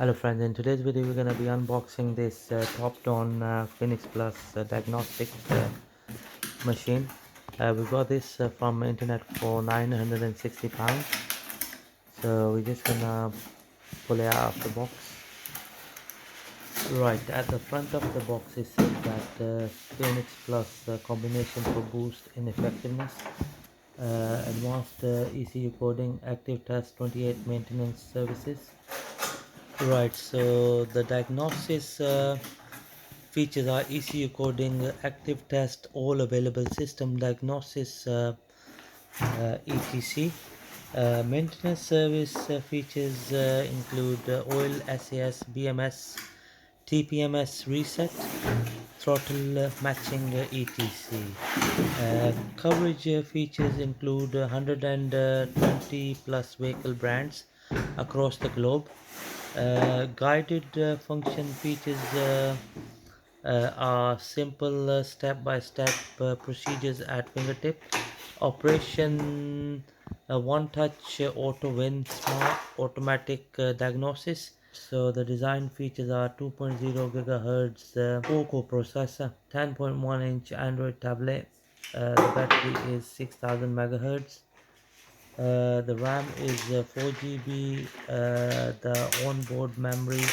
Hello friends, in today's video we're going to be unboxing this Topdon Phoenix Plus diagnostic machine. We got this from internet for £960. So we're just going to pull it out of the box. Right, at the front of the box it says that Phoenix Plus combination for boost in effectiveness, advanced ECU coding, active test, 28 maintenance services. Right, so the diagnosis features are ECU coding, active test, all available system diagnosis, etc. Maintenance service features include oil, SAS, BMS, TPMS reset, throttle matching, etc. Coverage features include 120 plus vehicle brands across the globe. Guided function features are simple step-by-step procedures at fingertip. Operation one-touch auto win smart automatic diagnosis. So the design features are 2.0 gigahertz 4-core processor, 10.1-inch Android tablet. The battery is 6000 megahertz. The RAM is 4 GB. The onboard memory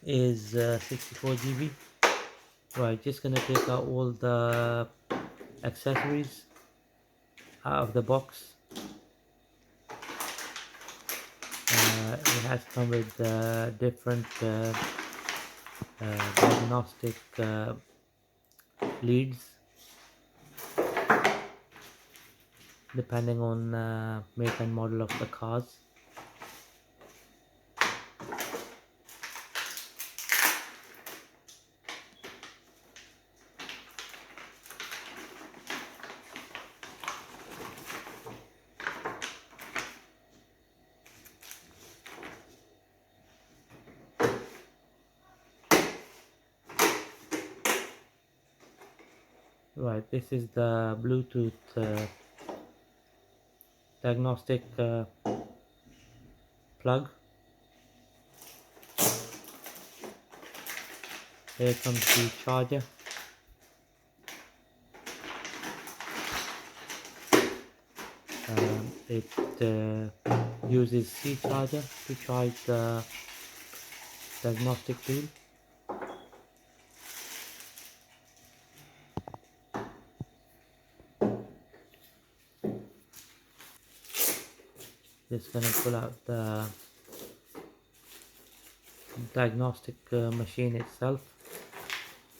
is 64 GB. Right, just gonna take out all the accessories out of the box. It has come with different diagnostic leads depending on make and model of the cars. Right, this is the Bluetooth diagnostic plug. Here comes the charger. It uses C charger to charge the diagnostic tool. Just gonna pull out the diagnostic machine itself.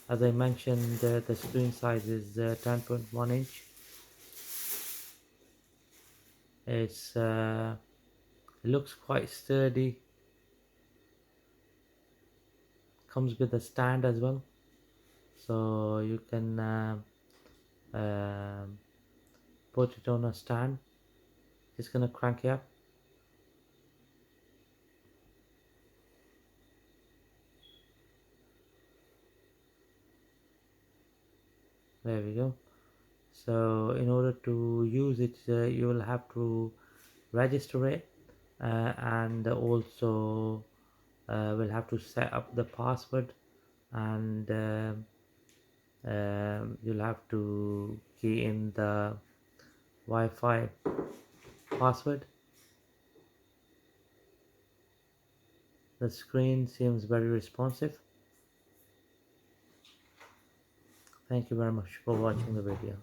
As I mentioned, the screen size is 10.1 inch. It looks quite sturdy. Comes with a stand as well, so you can put it on a stand. Just gonna crank it up. There we go. So in order to use it, you will have to register it, and also will have to set up the password, and you'll have to key in the Wi-Fi password. The screen seems very responsive. Thank you very much for watching the video.